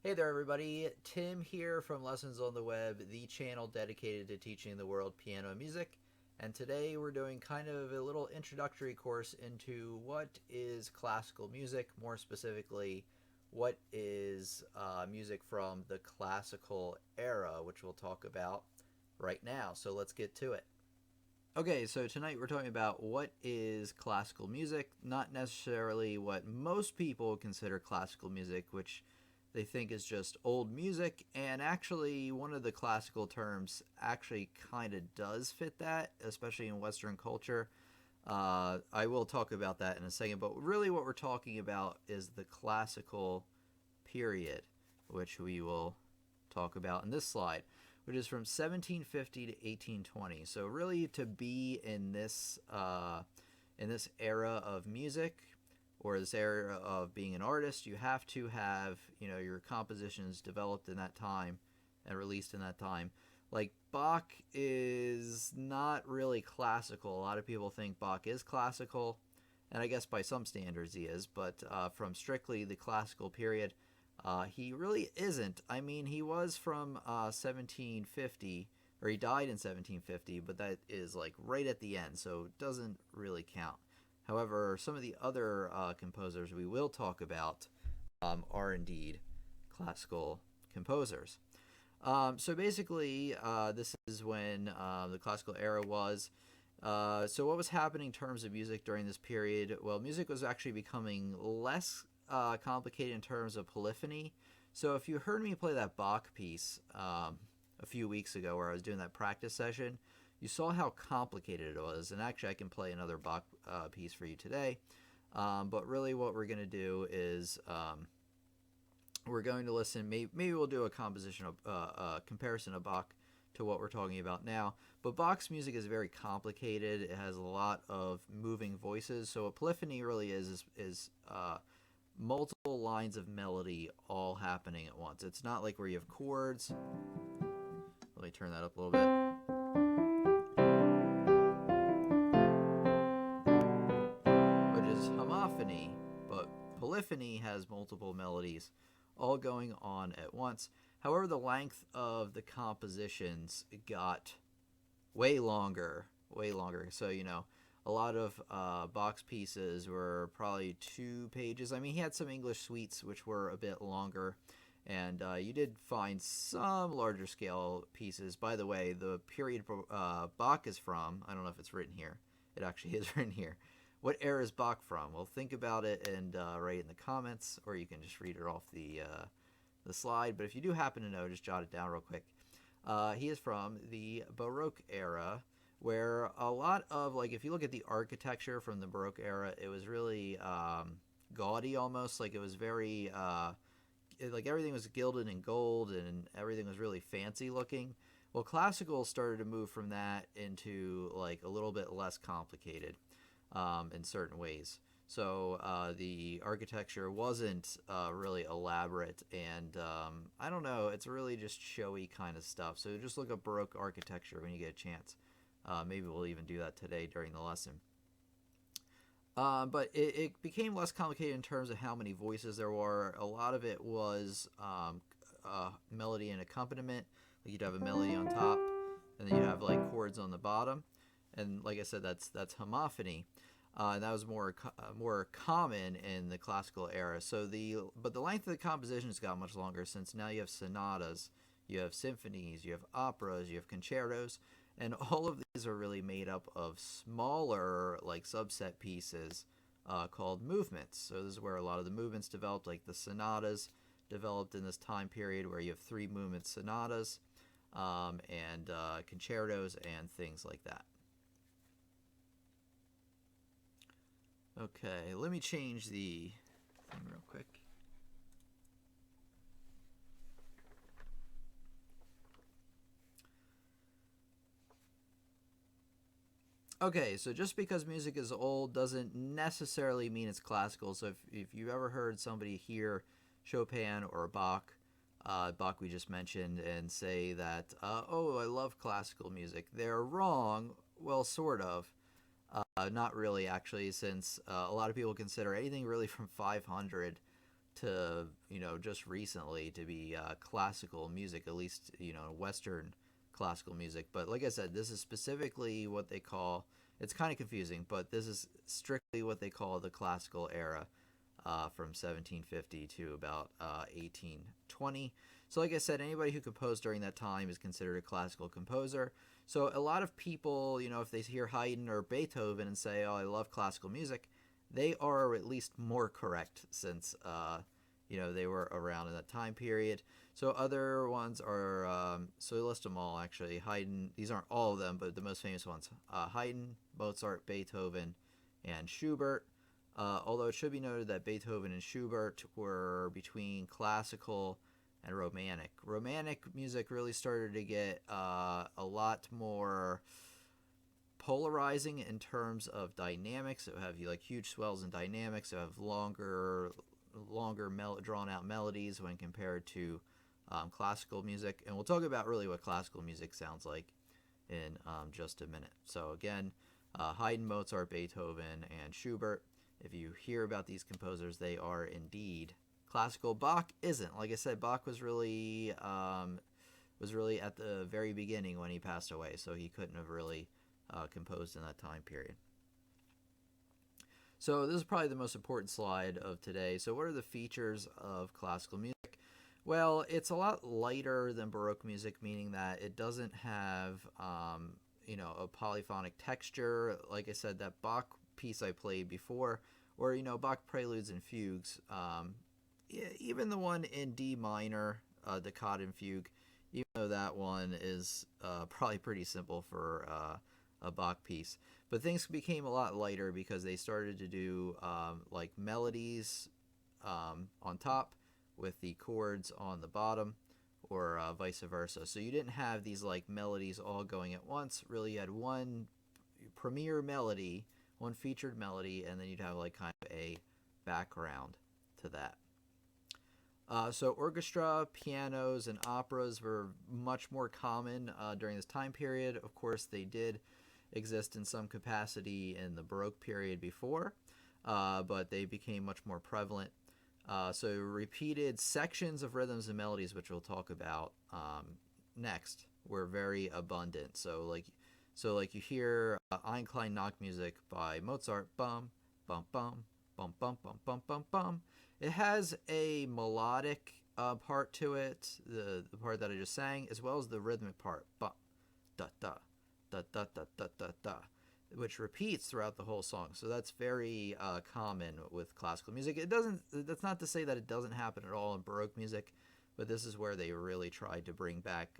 Hey there, everybody. Tim here from Lessons on the Web, the channel dedicated to teaching the world piano music. And today we're doing kind of a little introductory course into what is classical music, more specifically, what is music from the classical era, which we'll talk about right now. So let's get to it. Okay, so tonight we're talking about what is classical music, not necessarily what most people consider classical music, which they think is just old music, and actually one of the classical terms actually kind of does fit that, especially in Western culture. I will talk about that in a second, but really what we're talking about is the classical period, which we will talk about in this slide, which is from 1750 to 1820. So really, to be in this era of music, or this era of being an artist, you have to have your compositions developed in that time and released in that time. Like Bach is not really classical. A lot of people think Bach is classical, and I guess by some standards he is, but from strictly the classical period, he really isn't. I mean, he was from 1750, or he died in 1750, but that is like right at the end, so it doesn't really count. However, some of the other composers we will talk about are indeed classical composers. So basically, this is when the classical era was. So what was happening in terms of music during this period? Well, music was actually becoming less complicated in terms of polyphony. So if you heard me play that Bach piece a few weeks ago where I was doing that practice session, you saw how complicated it was. And actually I can play another Bach piece for you today. But really what we're going to do is we're going to listen, maybe we'll do a composition of comparison of Bach to what we're talking about now. But Bach's music is very complicated. It has a lot of moving voices. So what polyphony really is multiple lines of melody all happening at once. It's not like where you have chords. Let me turn that up a little bit. Which is homophony, but polyphony has multiple melodies all going on at once. However, the length of the compositions got way longer. So, a lot of Bach's pieces were probably 2 pages. I mean, he had some English suites which were a bit longer, and you did find some larger scale pieces. By the way, the period Bach is from, I don't know if it's written here. It actually is written here. What era is Bach from? Well, think about it and write in the comments, or you can just read it off the slide. But if you do happen to know, just jot it down real quick. He is from the Baroque era, where a lot of, like, if you look at the architecture from the Baroque era, it was really gaudy almost. Like, it was very, like, everything was gilded in gold and everything was really fancy looking. Well, classical started to move from that into, like, a little bit less complicated in certain ways. So the architecture wasn't really elaborate, and I don't know, it's really just showy kind of stuff. So just look up Baroque architecture when you get a chance. Maybe we'll even do that today during the lesson. But it became less complicated in terms of how many voices there were. A lot of it was melody and accompaniment. Like, you'd have a melody on top, and then you'd have like chords on the bottom. And like I said, that's homophony. That was more common in the classical era. But the length of the compositions got much longer, since now you have sonatas, you have symphonies, you have operas, you have concertos, and all of these are really made up of smaller, like, subset pieces called movements. So this is where a lot of the movements developed, like the sonatas developed in this time period, where you have 3 movement sonatas and concertos and things like that. Okay, let me change the thing real quick. Okay, so just because music is old doesn't necessarily mean it's classical. So if you've ever heard somebody hear Chopin or Bach, Bach we just mentioned, and say that, oh, I love classical music, they're wrong. Well, sort of. Not really, actually, since a lot of people consider anything really from 500 to, just recently to be classical music, at least, Western classical music. But like I said, this is specifically what they call, it's kind of confusing, but this is strictly what they call the classical era, from 1750 to about 1820. So like I said, anybody who composed during that time is considered a classical composer. So a lot of people, if they hear Haydn or Beethoven and say, oh, I love classical music, they are at least more correct, since they were around in that time period. So other ones are, so I list them all actually. Haydn, these aren't all of them, but the most famous ones: Haydn, Mozart, Beethoven, and Schubert. Although it should be noted that Beethoven and Schubert were between classical and romantic. Romantic music really started to get a lot more polarizing in terms of dynamics. It would have like huge swells in dynamics. It would have longer drawn out melodies when compared to classical music. And we'll talk about really what classical music sounds like in just a minute. So again, Haydn, Mozart, Beethoven, and Schubert. If you hear about these composers, they are indeed classical. Bach isn't. Like I said, Bach was really at the very beginning when he passed away, so he couldn't have really composed in that time period. So this is probably the most important slide of today. So what are the features of classical music? Well, it's a lot lighter than Baroque music, meaning that it doesn't have a polyphonic texture. Like I said, that Bach piece I played before, or Bach preludes and fugues, even the one in D minor, the Cotton Fugue, even though that one is probably pretty simple for a Bach piece. But things became a lot lighter because they started to do like melodies on top with the chords on the bottom, or vice versa. So you didn't have these like melodies all going at once. Really, you had one premier melody, one featured melody, and then you'd have like kind of a background to that. So orchestra, pianos, and operas were much more common during this time period. Of course, they did exist in some capacity in the Baroque period before, but they became much more prevalent. So repeated sections of rhythms and melodies, which we'll talk about next, were very abundant. So like you hear Ein klein Nachtmusik by Mozart, bum bum bum bum bum bum bum bum bum. It has a melodic part to it, the part that I just sang, as well as the rhythmic part, bum da da da da da da da da, which repeats throughout the whole song. So that's very common with classical music. That's not to say that it doesn't happen at all in Baroque music, but this is where they really tried to bring back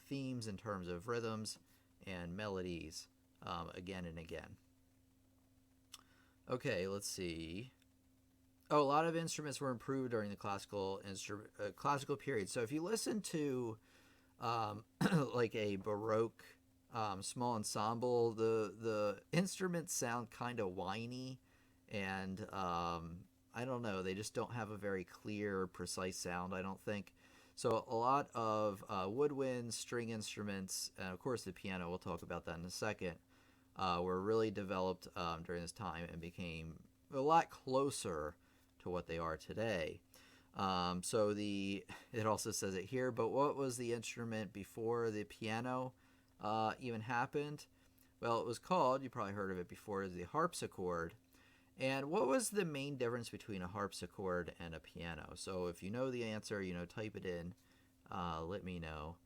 themes in terms of rhythms and melodies again and again. Okay, let's see. Oh, a lot of instruments were improved during the classical period. So if you listen to like a Baroque small ensemble, the instruments sound kind of whiny, and I don't know, they just don't have a very clear, precise sound, I don't think. So a lot of woodwinds, string instruments, and of course the piano, we'll talk about that in a second, were really developed during this time and became a lot closer to what they are today. So it also says it here, but what was the instrument before the piano even happened? Well, it was called, you probably heard of it before, the harpsichord. And what was the main difference between a harpsichord and a piano? So if you know the answer, type it in, let me know,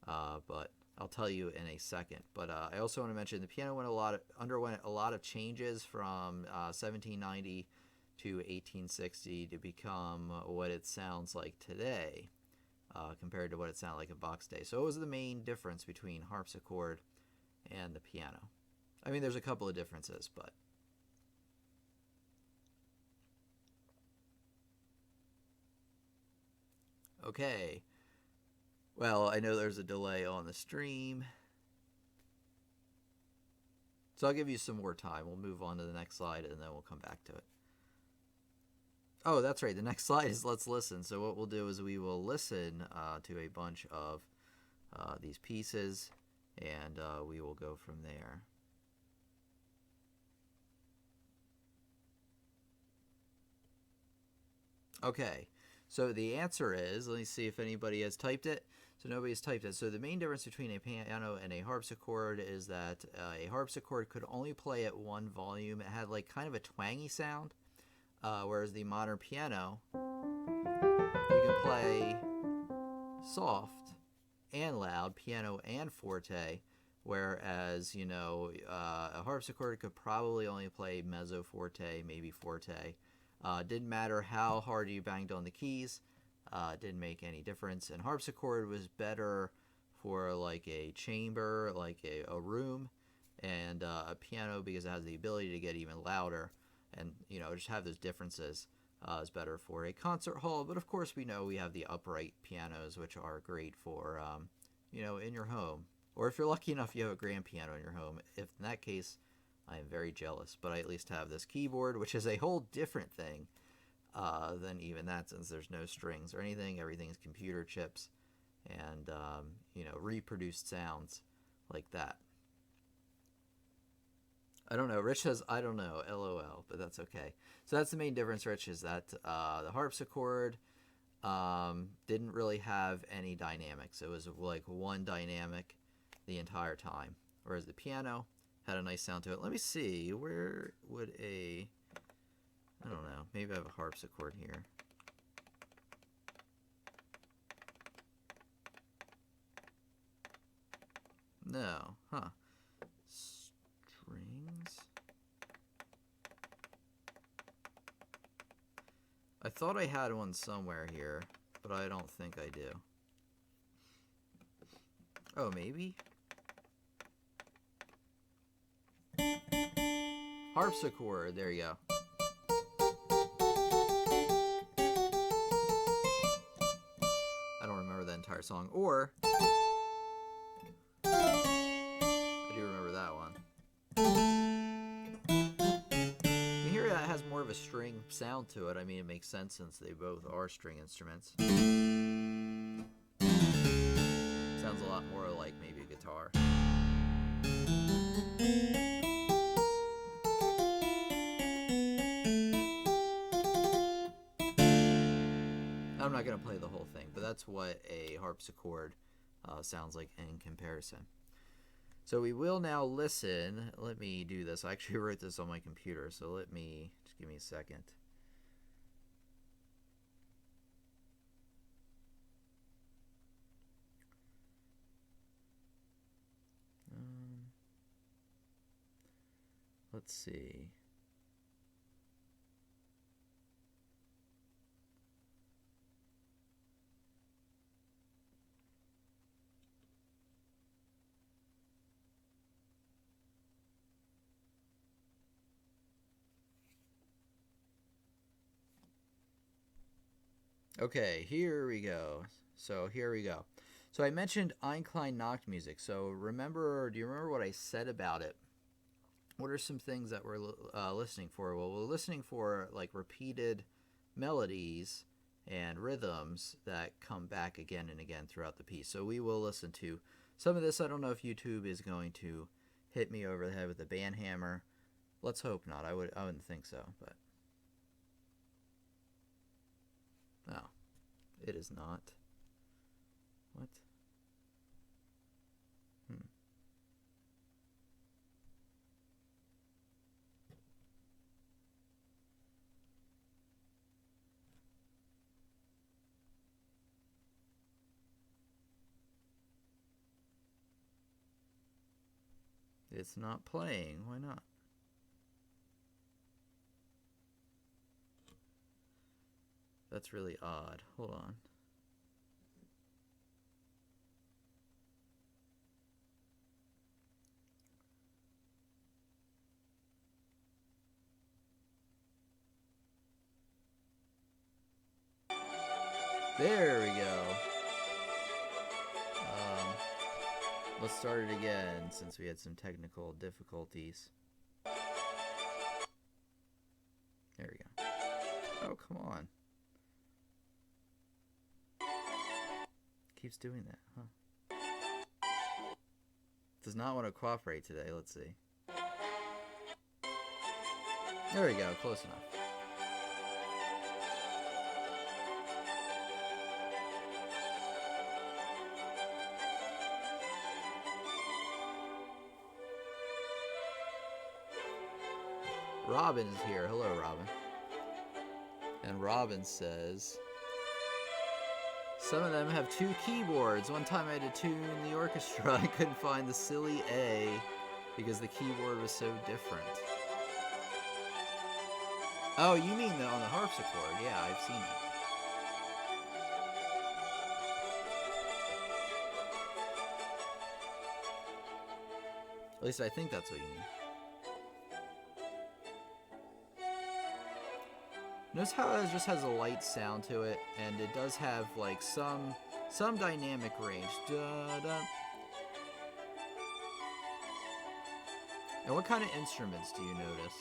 but I'll tell you in a second. But I also want to mention the piano underwent a lot of changes from 1790 to 1860 to become what it sounds like today, compared to what it sounded like in Bach's day. So what was the main difference between harpsichord and the piano? I mean, there's a couple of differences, but okay. Well, I know there's a delay on the stream, so I'll give you some more time. We'll move on to the next slide, and then we'll come back to it. Oh, that's right. The next slide is let's listen. So what we'll do is we will listen to a bunch of these pieces, and we will go from there. Okay. So the answer is, let me see if anybody has typed it. So nobody's typed it. So the main difference between a piano and a harpsichord is that a harpsichord could only play at one volume. It had like kind of a twangy sound, whereas the modern piano, you can play soft and loud, piano and forte, whereas, you know, a harpsichord could probably only play mezzo forte, maybe forte. Didn't matter how hard you banged on the keys. Didn't make any difference. And harpsichord was better for like a chamber, like a room, and a piano because it has the ability to get even louder, and you know, just have those differences. Is better for a concert hall. But of course, we know we have the upright pianos, which are great for you know, in your home, or if you're lucky enough you have a grand piano in your home. If in that case, I am very jealous, but I at least have this keyboard, which is a whole different thing than even that, since there's no strings or anything. Everything's computer chips and you know, reproduced sounds like that. I don't know. Rich says, I don't know, LOL, but that's okay. So that's the main difference, Rich, is that the harpsichord didn't really have any dynamics. It was like one dynamic the entire time, whereas the piano had a nice sound to it. Let me see, where would I don't know, maybe I have a harpsichord here. No, huh? Strings? I thought I had one somewhere here, but I don't think I do. Oh, maybe? Harpsichord, there you go. I don't remember the entire song, or I do remember that one. You hear that it has more of a string sound to it. I mean, it makes sense since they both are string instruments. Sounds a lot more like maybe a guitar. I'm not going to play the whole thing, but that's what a harpsichord sounds like in comparison. So we will now listen. Let me do this. I actually wrote this on my computer, so let me, just give me a second. Let's see. Okay, here we go. So here we go. So I mentioned Einklein Nacht music. So do you remember what I said about it? What are some things that we're listening for? Well, we're listening for like repeated melodies and rhythms that come back again and again throughout the piece. So we will listen to some of this. I don't know if YouTube is going to hit me over the head with a band hammer. Let's hope not. I wouldn't think so, but no, it is not. What? It's not playing. Why not? That's really odd. Hold on. There we go. Let's start it again since we had some technical difficulties. There we go. Oh, come on. Keeps doing that, huh? Does not want to cooperate today. Let's see. There we go. Close enough. Robin is here. Hello, Robin. And Robin says, some of them have 2 keyboards. One time I had to tune the orchestra. I couldn't find the silly A because the keyboard was so different. Oh, you mean on the harpsichord? Yeah, I've seen it. At least I think that's what you mean. Notice how it just has a light sound to it, and it does have like some dynamic range. Da-da. And what kind of instruments do you notice?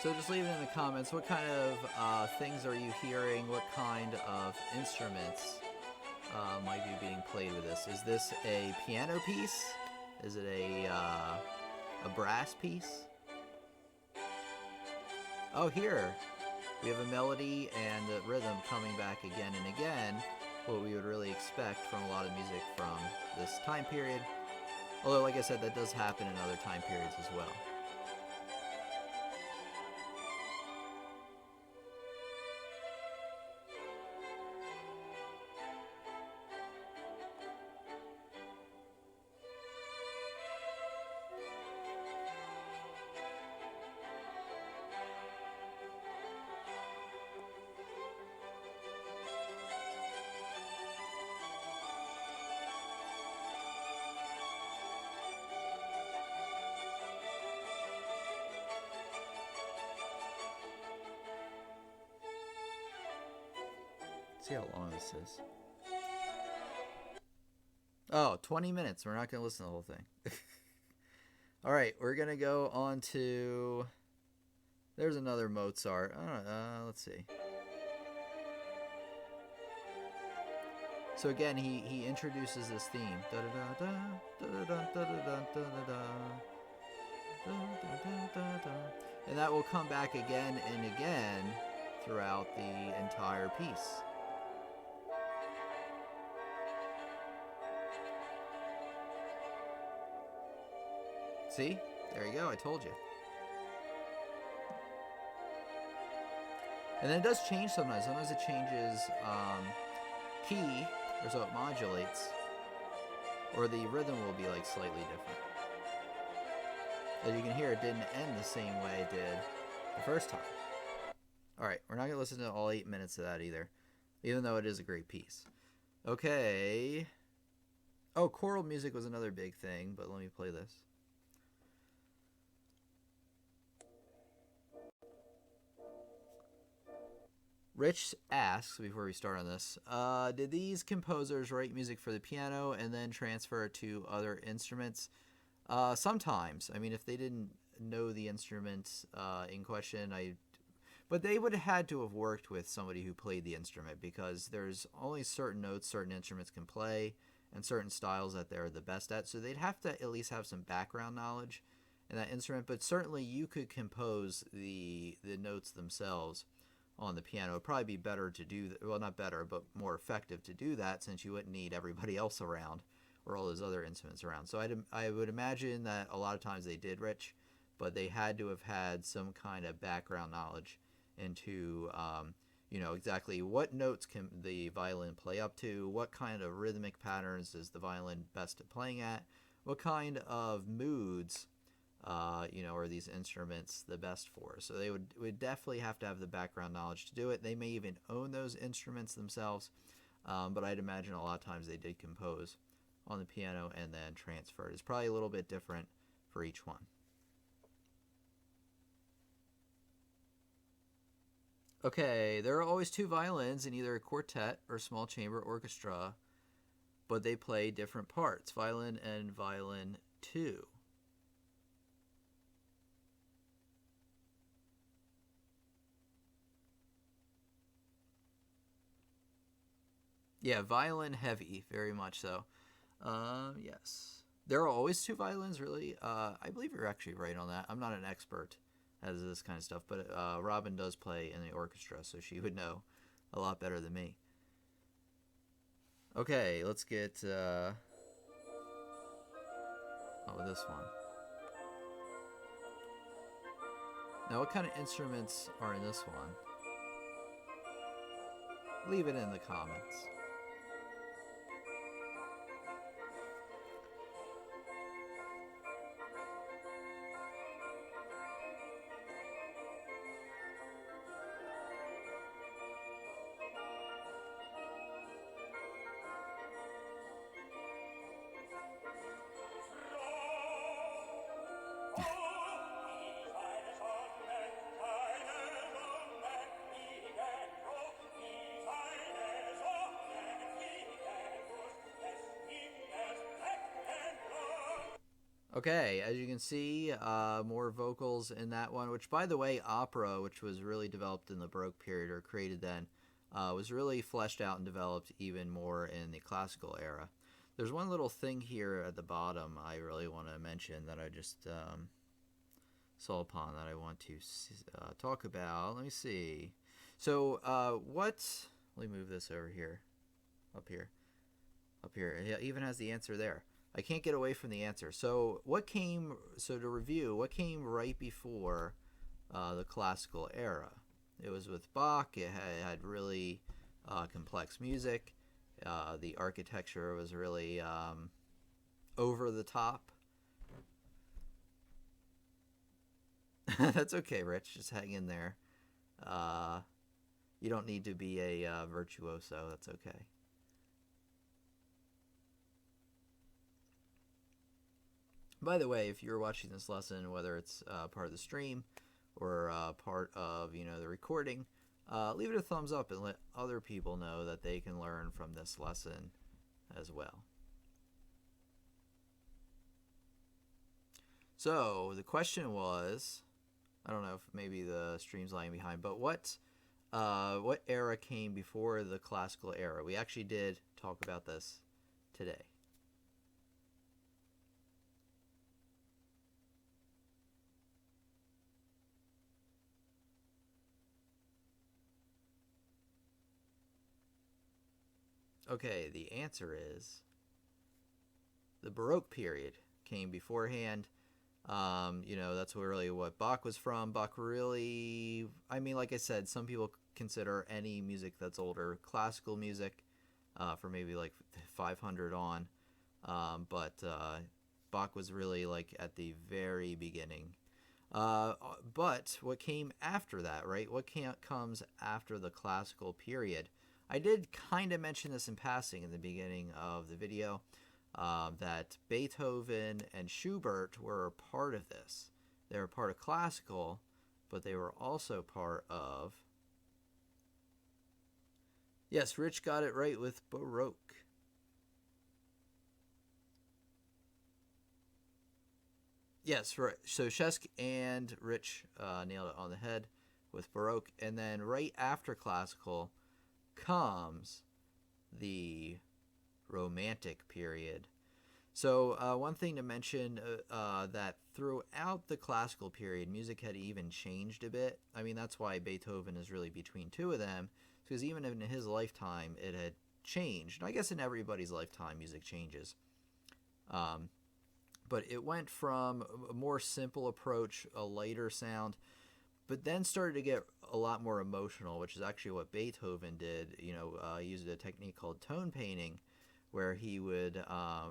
So just leave it in the comments. What kind of things are you hearing? What kind of instruments might be being played with this? Is this a piano piece? Is it a brass piece? Oh, here we have a melody and a rhythm coming back again and again. What we would really expect from a lot of music from this time period. Although, like I said, that does happen in other time periods as well. See how long this is. Oh, 20 minutes. We're not going to listen to the whole thing. All right, we're going to go on to... There's another Mozart. Let's see. So again, he introduces this theme. And that will come back again and again throughout the entire piece. See? There you go, I told you. And then it does change sometimes. Sometimes it changes key, or so it modulates, or the rhythm will be like slightly different. As you can hear, it didn't end the same way it did the first time. Alright, we're not going to listen to all 8 minutes of that either, even though it is a great piece. Okay. Oh, choral music was another big thing, but let me play this. Rich asks, before we start on this, did these composers write music for the piano and then transfer it to other instruments? Sometimes. I mean, if they didn't know the instruments in question, but they would have had to have worked with somebody who played the instrument, because there's only certain notes certain instruments can play and certain styles that they're the best at. So they'd have to at least have some background knowledge in that instrument. But certainly you could compose the notes themselves on the piano. It would probably be better to do that. Well, not better, but more effective to do that, since you wouldn't need everybody else around or all those other instruments around. So I would imagine that a lot of times they did, Rich, but they had to have had some kind of background knowledge into, exactly what notes can the violin play up to, what kind of rhythmic patterns is the violin best at playing at, what kind of moods are these instruments the best for. So they would definitely have to have the background knowledge to do it. They may even own those instruments themselves, but I'd imagine a lot of times they did compose on the piano and then transfer it. It's probably a little bit different for each one. Okay, there are always 2 violins in either a quartet or small chamber orchestra, but they play different parts, violin and violin 2. Yeah, violin heavy, very much so. Yes. There are always 2 violins, really? I believe you're actually right on that. I'm not an expert has this kind of stuff. But Robin does play in the orchestra, so she would know a lot better than me. Okay, let's get this one. Now, what kind of instruments are in this one? Leave it in the comments. Okay, as you can see, more vocals in that one, which, by the way, opera, which was really developed in the Baroque period or created then, was really fleshed out and developed even more in the classical era. There's one little thing here at the bottom I really want to mention that I just saw upon that I want to talk about. Let me see. So, let me move this over here. Up here. It even has the answer there. I can't get away from the answer. So to review, what came right before the classical era? It was with Bach. It had really complex music. The architecture was really over the top. That's okay, Rich. Just hang in there. You don't need to be a virtuoso. That's okay. By the way, if you're watching this lesson, whether it's part of the stream or part of the recording, leave it a thumbs up and let other people know that they can learn from this lesson as well. So the question was, I don't know if maybe the stream's lagging behind, but what era came before the classical era? We actually did talk about this today. Okay, the answer is the Baroque period came beforehand. That's really what Bach was from. Bach really, like I said, some people consider any music that's older classical music for maybe like 500 on. But Bach was really like at the very beginning. But what came after that, right? What comes after the classical period? I did kind of mention this in passing in the beginning of the video, that Beethoven and Schubert were a part of this. They were part of classical, but they were also part of... Yes, Rich got it right with Baroque. Yes, right. So Shesk and Rich nailed it on the head with Baroque. And then right after classical comes the Romantic period. So one thing to mention, that throughout the classical period, music had even changed a bit. That's why Beethoven is really between two of them, because even in his lifetime, it had changed. I guess in everybody's lifetime, music changes. But it went from a more simple approach, a lighter sound, but then started to get a lot more emotional, which is actually what Beethoven did. He used a technique called tone painting, where he would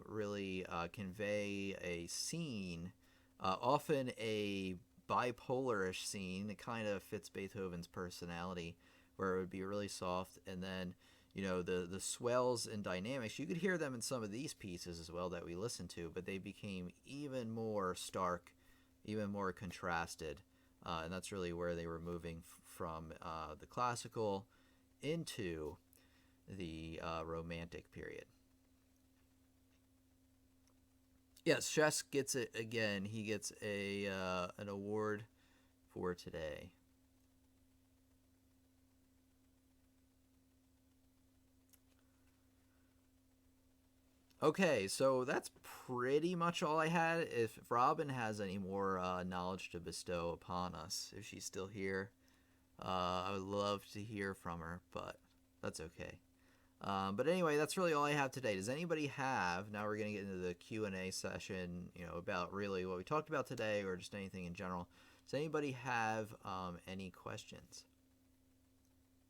really convey a scene, often a bipolarish scene. It kind of fits Beethoven's personality, where it would be really soft, and then the swells and dynamics, you could hear them in some of these pieces as well that we listened to, but they became even more stark, even more contrasted. And that's really where they were moving from the classical into the Romantic period. Yes, Shesk gets it again. He gets an award for today. Okay, so that's pretty much all I had. If Robin has any more knowledge to bestow upon us, if she's still here, I would love to hear from her, but that's okay. But anyway, that's really all I have today. Does anybody have, now we're going to get into the Q&A session, about really what we talked about today or just anything in general. Does anybody have any questions?